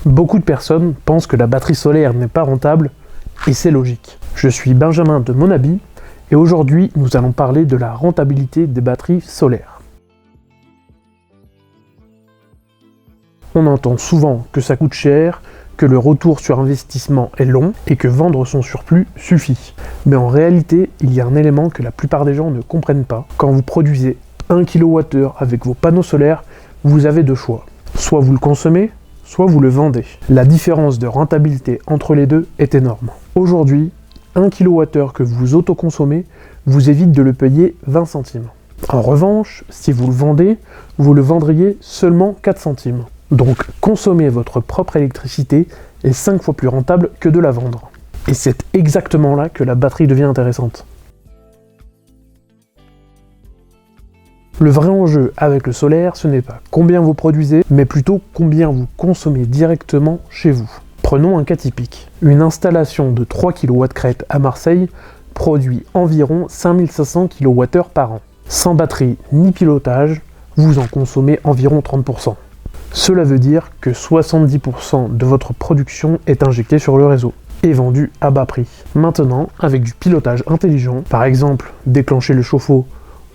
Beaucoup de personnes pensent que la batterie solaire n'est pas rentable, et c'est logique. Je suis Benjamin de Monabi, et aujourd'hui nous allons parler de la rentabilité des batteries solaires. On entend souvent que ça coûte cher, que le retour sur investissement est long, et que vendre son surplus suffit. Mais en réalité, il y a un élément que la plupart des gens ne comprennent pas. Quand vous produisez 1 kWh avec vos panneaux solaires, vous avez deux choix. Soit vous le consommez, soit vous le vendez. La différence de rentabilité entre les deux est énorme. Aujourd'hui, 1 kWh que vous autoconsommez vous évite de le payer 20 centimes. En revanche, si vous le vendez, vous le vendriez seulement 4 centimes. Donc consommer votre propre électricité est 5 fois plus rentable que de la vendre. Et c'est exactement là que la batterie devient intéressante. Le vrai enjeu avec le solaire, ce n'est pas combien vous produisez, mais plutôt combien vous consommez directement chez vous. Prenons un cas typique. Une installation de 3 kW crête à Marseille produit environ 5500 kWh par an. Sans batterie ni pilotage, vous en consommez environ 30%. Cela veut dire que 70% de votre production est injectée sur le réseau et vendue à bas prix. Maintenant, avec du pilotage intelligent, par exemple déclencher le chauffe-eau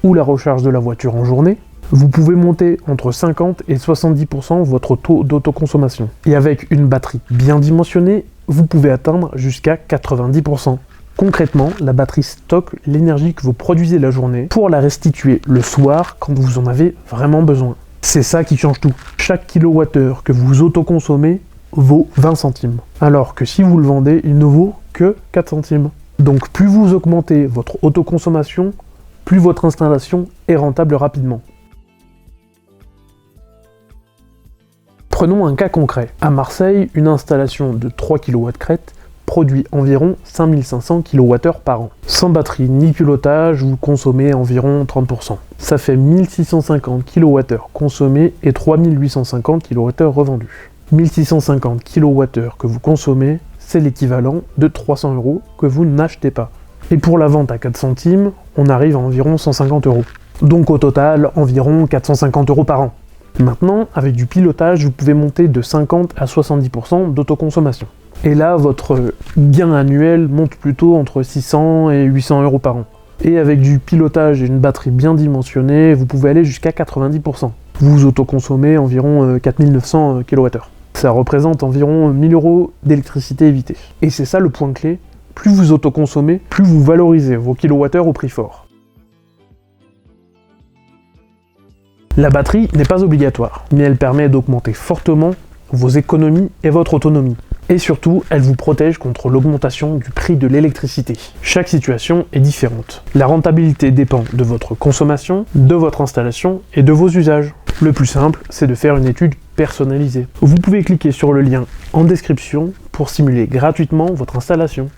ou la recharge de la voiture en journée, vous pouvez monter entre 50 et 70% votre taux d'autoconsommation. Et avec une batterie bien dimensionnée, vous pouvez atteindre jusqu'à 90%. Concrètement, la batterie stocke l'énergie que vous produisez la journée pour la restituer le soir quand vous en avez vraiment besoin. C'est ça qui change tout. Chaque kilowattheure que vous autoconsommez vaut 20 centimes. Alors que si vous le vendez, il ne vaut que 4 centimes. Donc plus vous augmentez votre autoconsommation, plus votre installation est rentable rapidement. Prenons un cas concret. À Marseille, une installation de 3 kW crête produit environ 5500 kWh par an. Sans batterie ni pilotage, vous consommez environ 30%. Ça fait 1650 kWh consommés et 3850 kWh revendus. 1650 kWh que vous consommez, c'est l'équivalent de 300 € que vous n'achetez pas. Et pour la vente à 4 centimes, on arrive à environ 150 €. Donc au total, environ 450 € par an. Maintenant, avec du pilotage, vous pouvez monter de 50 à 70% d'autoconsommation. Et là, votre gain annuel monte plutôt entre 600 et 800 € par an. Et avec du pilotage et une batterie bien dimensionnée, vous pouvez aller jusqu'à 90%. Vous autoconsommez environ 4900 kWh. Ça représente environ 1000 € d'électricité évitée. Et c'est ça le point clé. Plus vous autoconsommez, plus vous valorisez vos kilowattheures au prix fort. La batterie n'est pas obligatoire, mais elle permet d'augmenter fortement vos économies et votre autonomie. Et surtout, elle vous protège contre l'augmentation du prix de l'électricité. Chaque situation est différente. La rentabilité dépend de votre consommation, de votre installation et de vos usages. Le plus simple, c'est de faire une étude personnalisée. Vous pouvez cliquer sur le lien en description pour simuler gratuitement votre installation.